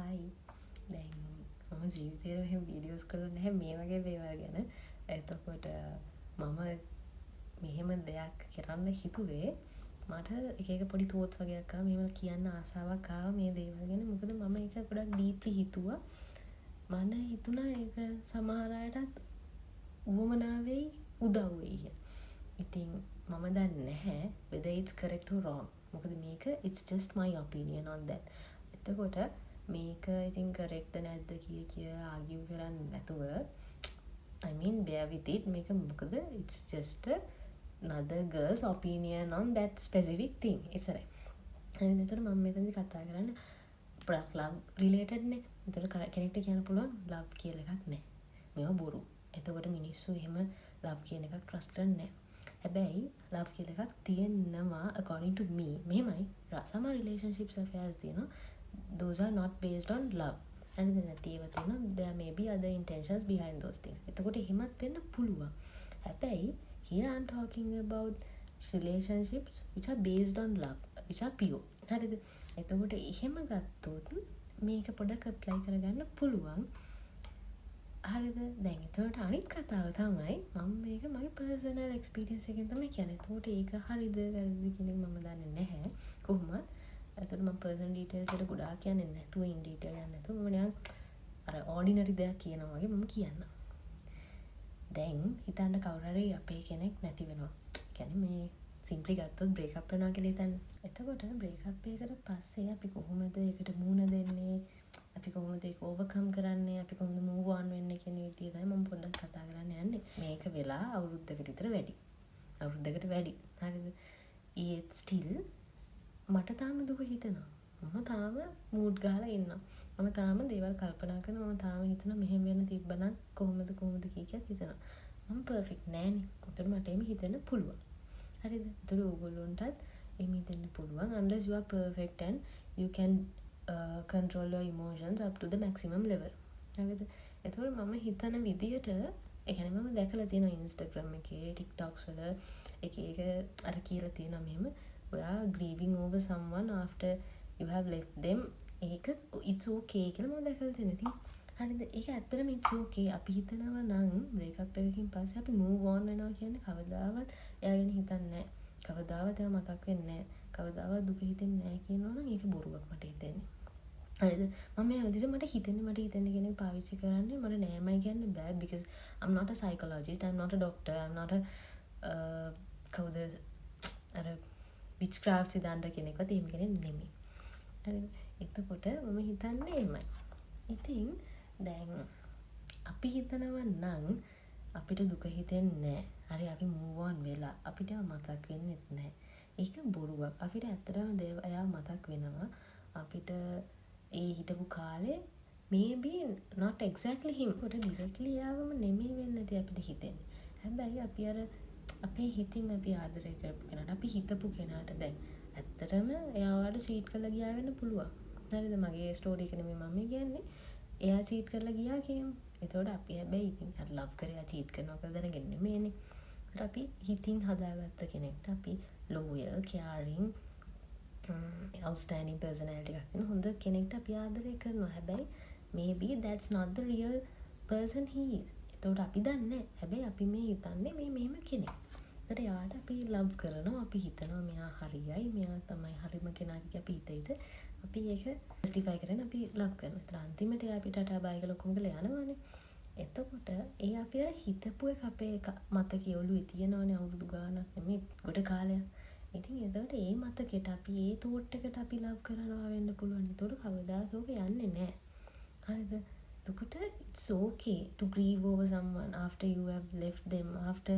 හයි දැන් මම ජීවිතේට මෙහෙම වීඩියෝස් කරලා නැහැ මේ වගේ දේවල් ගැන. එතකොට මම මෙහෙම දෙයක් කරන්න හිතුවේ මට එක එක පොඩි thoughts වගේක් ආවා. මේව කියන්න ආසාවක් ආවා මේ දේවල් ගැන. මොකද මම ඒක ගොඩක් deeply හිතුවා. මම හිතුණා ඒක සමහර අයටත් උවමනා වෙයි උදව් වෙයි කියලා. ඉතින් මම දන්නේ නැහැ whether it's correct or wrong. මොකද මේක it's just my opinion on that. එතකොට මේක ඉතින් correct නැද්ද කිය argue කරන්නේ නැතුව I mean bear with it. මේක මොකද it's just another girl's opinion on that specific thing. එච්චරයි. හරිද? එතකොට මම මෙතනදි කතා කරන්නේ ගොඩක් love related නේ. එතකොට කෙනෙක්ට කියන්න පුළුවන් love කියලා එකක් නැහැ. මේවා බොරු. එතකොට මිනිස්සු එහෙම love කියන එකක් trust කරන්නේ නැහැ. හැබැයි love කියලා එකක් තියෙනවා according to me. මෙහෙමයි. සමහර relationships affairs තියෙනවා. Those are not based on love. And then there may be other intentions behind those things. එතකොට එහෙමත් වෙන්න පුළුවන්. හැබැයි here I'm talking about relationships which are based on love, which are pure. හරිද? එතකොට එහෙම ගත්තොත් මේක පොඩක් apply කරගන්න පුළුවන්. හරිද? දැන් එතකොට අනිත් කතාව තමයි මම මේක මගේ personal experience එකෙන් තමයි කියන්නේ. එතකොට ඒක හරිද වැරදිද කියන එක මම දන්නේ නැහැ. කොහොමද? එතකොට මම personal details වලට ගොඩාක් කියන්නේ නැතුව in detail යන්නේ නැතුව මම නිකන් අර ordinary දෙයක් කියනවා වගේ මම කියන්නම්. දැන් හිතන්න කවුරු හරි අපේ කෙනෙක් නැති වෙනවා. කියන්නේ මේ simply ගත්තොත් break up වෙනවා කියලා හිතන්න. එතකොට break up එකකට පස්සේ අපි කොහොමද ඒකට මුහුණ දෙන්නේ? අපි කොහොමද ඒක overcome කරන්නේ? අපි කොහොමද move on වෙන්නේ කියන විදිය තමයි මම පොඩ්ඩක් කතා කරන්න යන්නේ. මේක වෙලා අවුරුද්දකට විතර වැඩි. අවුරුද්දකට වැඩි. හරිද? ඒත් still මට තාම දුක හිතෙනවා. මම තාම මූඩ් ගහලා ඉන්නවා. මම තාම දේවල් කල්පනා කරනවා. මම තාම හිතනවා මෙහෙම වෙන්න තිබ්බනම් කොහොමද කීකියත් හිතනවා. මම පර්ෆෙක්ට් නෑනේ. ඒතර මට එහෙම හිතෙන්න පුළුවන්. හරිද? ඒතර ඕගොල්ලොන්ටත් එහෙම හිතෙන්න පුළුවන් unless you are perfect and you can control your emotions up to the maximum level. හරිද? ඒතර මම හිතන විදියට ඒ කියන්නේ මම දැකලා තියෙනවා Instagram එකේ TikToks වල එක අර කියලා තියෙනවා මෙහෙම ඔයා grieving over someone after you have left them ඒක it's okay කියලා මම දැකලා තියෙනවා. ඉතින් හරිද? ඒක ඇත්තටම it's okay. අපි හිතනවා නම් break up එකකින් පස්සේ අපි move on වෙනවා කියන්නේ කවදාවත් එයා ගැන හිතන්නේ නැහැ. කවදාවත් එයා මතක් වෙන්නේ නැහැ. කවදාවත් දුක හිතෙන්නේ නැහැ කියනවා නම් ඒක බොරුවක් මට හිතෙන්නේ. හරිද? මම මේ හදිසියේ මට හිතෙන්නේ කියන එක පාවිච්චි කරන්නේ මට නෑමයි කියන්න බෑ because I'm not a psychologist, I'm not a doctor, I'm not a කවුද අර witchcraft සිතාන්ත කෙනෙක්වත් එහෙම කෙනෙක් නෙමෙයි. හරිද? එතකොට මම හිතන්නේ එහෙමයි. ඉතින් දැන් අපි හිතනවා නම් අපිට දුක හිතෙන්නේ නැහැ. හරි අපි move on වෙලා අපිට මතක් වෙන්නේ නැහැ. ඒක බොරුවක්. අපිට ඇත්තටම එයා මතක් වෙනවා. අපිට ඒ හිටපු කාලේ maybe not exactly him. උට directly එයාවම නෙමෙයි වෙන්නේ නැති අපිට හිතෙන්නේ. හැබැයි අපි අර අපේ හිතින් අපි ආදරය කරපු කෙනාට අපි හිතපු කෙනාට දැන් ඇත්තටම එයාට cheat කරලා ගියා වෙන්න පුළුවන්. හරිද? මගේ ස්ටෝරි එක නෙමෙයි මම කියන්නේ. එයා cheat කරලා ගියා කියමු. එතකොට අපි හැබැයි ඉතින් අර love කරලා cheat කරනවා කියලා දැනගෙන නෙමෙයිනේ. අපි හිතින් හදාගත්ත කෙනෙක්ට අපි loyal, caring, outstanding personality එකක් තියෙන හොඳ කෙනෙක්ට අපි ආදරය කරනවා. හැබැයි maybe that's not the real person he is. එතකොට අපි දන්නේ නැහැ. හැබැයි අපි මේ හිතන්නේ මේ මෙහෙම කෙනෙක්. ඒකට යාට අපි love කරනවා. අපි හිතනවා මෙයා හරියයි. මෙයා තමයි හරිම කෙනා කියලා අපි හිතෙයිද. අපි ඒක justify කරගෙන අපි love කරනවා. ඒතර අන්තිමට එයා අපිට අටබයි කියලා ඔක්කොම කරලා යනවානේ. එතකොට ඒ අපි අර හිතපු එක අපේ මතකයේ ඔළුවේ තියෙනවනේ අවුරුදු ගාණක් නෙමෙයි ගොඩ කාලයක්. ඉතින් එතකොට ඒ මතකෙට අපි ඒ thought එකට අපි love කරනවා වෙන්න පුළුවන්. ඒතකොට කවදාත් ඕක යන්නේ නැහැ. හරිද? එතකොට it's okay to grieve over someone after you have left them, after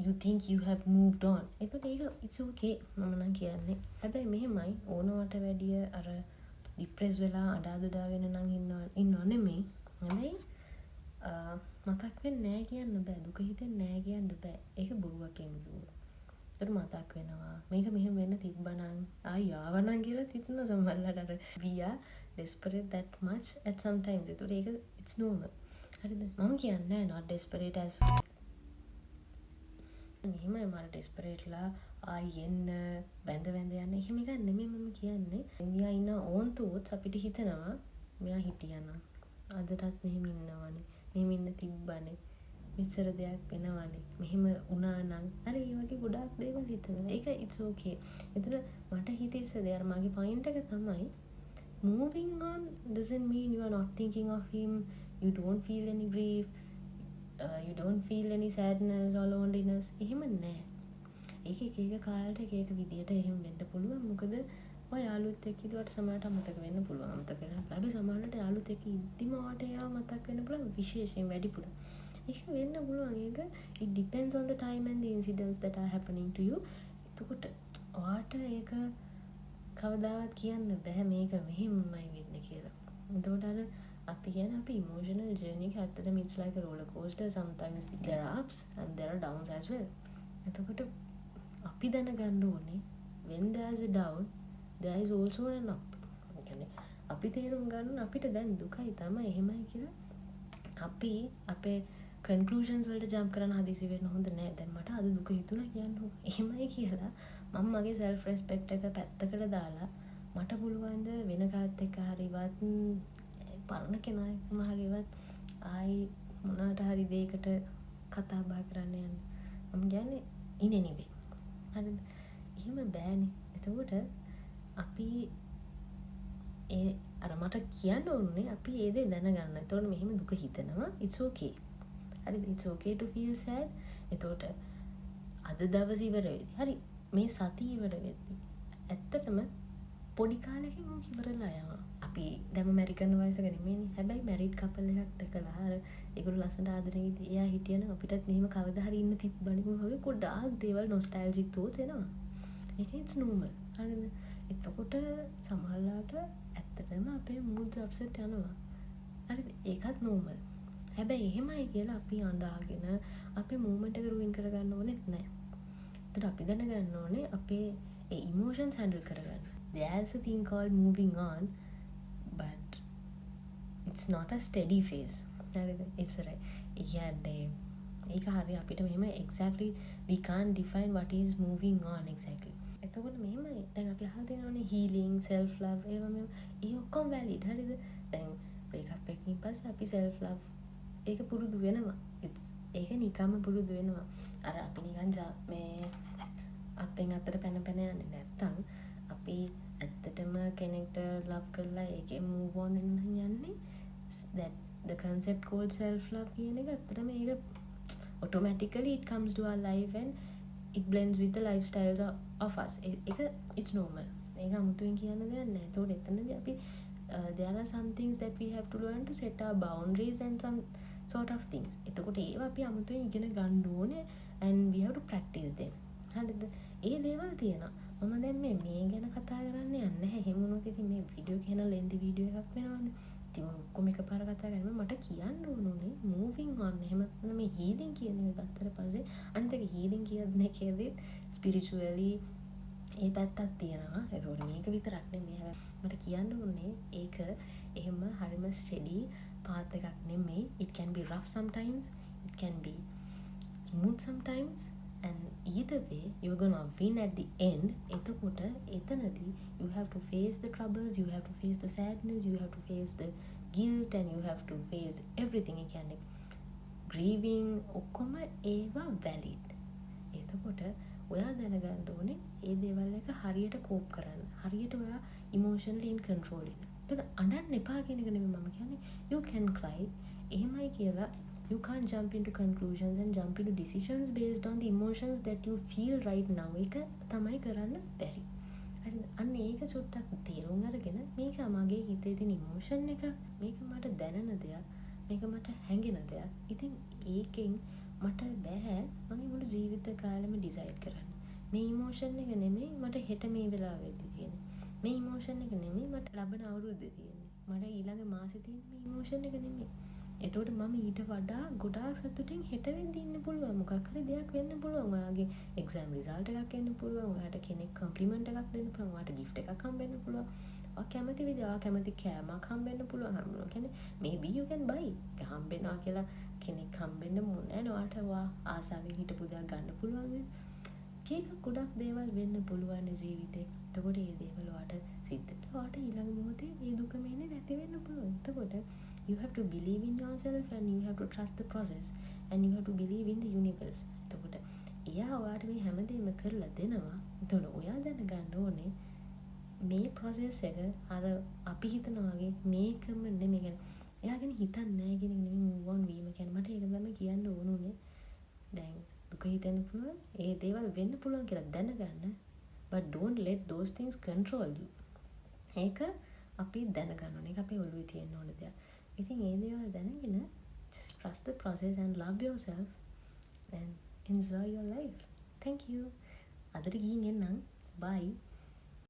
you think you have moved on. එතකොට ඒක it's okay මම නම් කියන්නේ. හැබැයි මෙහෙමයි ඕනවට වැඩිය අර depress වෙලා අඩාදුඩාගෙන නම් ඉන්නව නෙමෙයි. හැබැයි මතක් වෙන්නේ නැහැ කියන්න බෑ. දුක හිතෙන්නේ නැහැ කියන්න බෑ. ඒක බොරුවක් එමුදුව. ඒකට මතක් වෙනවා. මේක මෙහෙම වෙන්න තිබ්බනම් ආවනම් කියලා හිතන සමහරවිට අර we are desperate that much at some times. ඒක it's normal. හරිද? මම කියන්නේ not desperate as මෙහෙමයි මම desperate ලා ආයෙන්න බැඳ යන්න එහෙම එකක් නෙමෙයි මම කියන්නේ. මෙයා ඉන්න ඕන් තෝත්ස් අපිට හිතෙනවා මෙයා හිටියනම් අදටත් මෙහෙම ඉන්නවනේ, මෙහෙම ඉන්න තිබ්බනේ, මෙච්චර දෙයක් වෙනවනේ, මෙහෙම වුණා නම් අර ඒ වගේ ගොඩාක් දේවල් හිතනවා. ඒක it's okay. එතන මට හිතෙච්ච දේ අර මගේ පොයින්ට් එක තමයි moving on doesn't mean you are not thinking of him, you don't feel any grief, you don't feel any sadness or loneliness. එහෙම නෑ. ඒක එක කාලට එක විදියට එහෙම වෙන්න පුළුවන්. මොකද ඔය යාළුවෙක් එක්ක ඉදුවට සමහරට අමතක වෙන්න පුළුවන්. අමතක වෙලා හැබැයි සමහරට යාළුවෙක් එක්ක ඉද්දිම වාට එයාව මතක් වෙන්න පුළුවන් විශේෂයෙන් වැඩිපුර. ඒක වෙන්න පුළුවන්. ඒක it depends on the time and the incidents that are happening to you. එතකොට ඔයාට ඒක කවදාවත් කියන්න බෑ මේක මෙහෙමයි වෙන්නේ කියලා. එතකොට අර අපි කියන අපි emotional journey එක ඇත්තටම it's like a roller coaster. Sometimes there are ups and there are downs as well. එතකොට අපි දැනගන්න ඕනේ when there is a down there is also an up. කියන්නේ අපි තේරුම් ගන්න අපිට දැන් දුකයි තමයි එහෙමයි කියලා අපි අපේ conclusions වලට jump කරන්න හදිසි වෙන්න හොඳ නෑ. දැන් මට අද දුක හිතුණා කියන්න එහෙමයි කියලා මම මගේ self respect එක පැත්තකට දාලා මට පුළුවන් ද වෙන කාත් එක්ක හරිවත් පරණ කෙනා එක්කම හරිවත් ආයි මොනකට හරි දෙයකට කතා බහ කරන්න යන්න. මම කියන්නේ in any way. හරිද? එහෙම බෑනේ. එතකොට අපි ඒ අර මට කියන්න ඕනේ අපි ඒ දේ දැනගන්න. එතකොට මෙහෙම දුක හිතෙනවා. It's okay. හරිද? It's okay to feel sad. එතකොට අද දවස් ඉවර වෙද්දි හරි මේ සතිය ඉවර වෙද්දි ඇත්තටම පොඩි කාලෙකින් ඕක ඉවරලා යනවා. අපි දැන් මැරි කරන වයසක නෙමෙයිනේ. හැබැයි මැරිඩ් කපල් එකක් දැකලා අර ඒගොල්ලෝ ලස්සනට ආදරෙන් ඉදී එයා හිටියනම් අපිටත් මෙහෙම කවදා හරි ඉන්න තිබ්බනේ වගේ ගොඩාක් දේවල් නොස්ටැල්ජික් thoughts එනවා. ඒක it's normal. හරිද? එතකොට සමහරවිට ඇත්තටම අපේ moods upset යනවා. හරිද? ඒකත් normal. හැබැයි එහෙමයි කියලා අපි අඬාගෙන අපේ moment එක ruin කරගන්න ඕනෙත් නෑ. එතකොට අපි දැනගන්න ඕනේ අපේ ඒ emotions handle කරගන්න. There's a thing called moving on, but it's not a steady phase. හරිද? it's right. ඒක හරිය අපිට මෙහෙම exactly we can't define what is moving on exactly. එතකොට මෙහෙමයි දැන් අපි අහලා තියෙනවානේ healing, self love ඒවා මේ ඒ ඔක්කොම valid. හරිද? දැන් break up එකකින් පස්සේ අපි self love ඒක පුරුදු වෙනවා. ඒක නිකම්ම පුරුදු වෙනවා. අර අපි නිකන් මේ අතෙන් අතට පැන යන්නේ නැත්තම් අපි ඇත්තටම කෙනෙක්ට love කරලා ඒකේ move on යන්නේ that the concept called self love කියන එක ඇත්තටම ඒක automatically it comes to our life and it blends with the lifestyles of us. ඒක it's normal. ඒක අමුතුවෙන් කියන්න දෙයක් නැහැ. ඒතකොට එතනදී අපි there are some things that we have to learn to set our boundaries and some sort of things. එතකොට ඒවා අපි අමුතුවෙන් ඉගෙන ගන්න ඕනේ and we have to practice them. හරිද? ඒ දේවල් තියෙනවා. මම දැන් මේ ගැන කතා කරන්න යන්නේ නැහැ. එහෙම වුණොත් ඉතින් මේ වීඩියෝ එක යන ලෙන්ති වීඩියෝ එකක් වෙනවනේ. ඉතින් ඔක්කොම එකපාර කතා කරන්නේ මට කියන්න ඕනේ moving on. එහෙම මේ healing කියන එක ගත්තට පස්සේ අනිත් එක healing කියන එකේදී spiritually ඒ පැත්තක් තියෙනවා. ඒකෝට මේක විතරක් නෙමෙයි. මට කියන්න ඕනේ ඒක එහෙම හරිම steady path එකක් නෙමෙයි. It can be rough sometimes, it can be smooth sometimes, and either way you're gonna win at the end. එතකොට එතනදී you have to face the troubles, you have to face the sadness, you have to face the guilt, and you have to face everything. ඒ කියන්නේ grieving ඔක්කොම ඒවා valid. එතකොට ඔයා දැනගන්න ඕනේ ඒ දේවල් එක හරියට කෝප් කරන්න. හරියට ඔයා emotionally in control ඉන්න. එතකොට අඬන්න එපා කියන එක නෙමෙයි මම කියන්නේ. You can cry. එහෙමයි කියලා you can't jump into conclusions and jump into decisions based on the emotions that you feel right now. ඒක තමයි කරන්න බැරි. හරිද? අන්න ඒක චුට්ටක් තේරුම් අරගෙන මේක මගේ හිතේ තියෙන emotion එක, මේක මට දැනෙන දෙයක්, මේක මට හැඟෙන දෙයක්. ඉතින් ඒකෙන් මට බෑ මගේ මුළු ජීවිත කාලෙම ඩිසයිඩ් කරන්න. මේ emotion එක නෙමෙයි මට හෙට මේ වෙලාවෙදී තියෙන්නේ. මේ emotion එක නෙමෙයි මට ලබන අවුරුද්දේ තියෙන්නේ. මට ඊළඟ මාසේ තියෙන මේ emotion එක නෙමෙයි. එතකොට මම ඊට වඩා ගොඩාක් සතුටින් හෙට වෙද්දී ඉන්න පුළුවන්. මොකක් හරි දෙයක් වෙන්න පුළුවන්. ඔයාගේ exam result එකක් එන්න පුළුවන්. ඔයාට කෙනෙක් compliment එකක් දෙන්න පුළුවන්. ඔයාට gift එකක් හම්බෙන්න පුළුවන්. ඔයා කැමති විදිහ ඔයා කැමති කෑමක් හම්බෙන්න පුළුවන්. කියන්නේ maybe you can buy. ඒක හම්බෙනවා කියලා කෙනෙක් හම්බෙන්න ඕනේ නැහැ. ඔයාට ඔයා ආසාවෙන් හිටපු දෙයක් ගන්න පුළුවන්. එක ගොඩක් දේවල් වෙන්න පුළුවන් ජීවිතේ. එතකොට ඒ දේවල් ඔයාට සිද්ධ වෙලා ඔයාට ඊළඟ මොහොතේ ඒ දුකම එන්නේ නැති වෙන්න පුළුවන්. එතකොට you have to believe in yourself and you have to trust the process and you have to believe in the universe. එතකොට එයා ඔයාට මේ හැමදේම කරලා දෙනවා. එතකොට ඔයා දැනගන්න ඕනේ මේ process එක අර අපි හිතනවා වගේ මේකම නෙමෙයි. කියන්නේ එයා ගැන හිතන්නේ නැහැ කියන එක නෙමෙයි move on වීම කියන්නේ. මට ඒක තමයි කියන්න ඕනුනේ. දැන් දුක හිතෙන්න පුළුවන්, ඒ දේවල් වෙන්න පුළුවන් කියලා දැනගන්න. But don't let those things control you. ඒක අපි දැනගන්න ඕනේ. ඒක අපේ ඔළුවේ තියෙන්න ඕන දෙයක්. ඉතින් ඒ දේවල් දැනගෙන just trust the process and love yourself and enjoy your life. Thank you. අදට ගිහින් එන්නම්. Bye.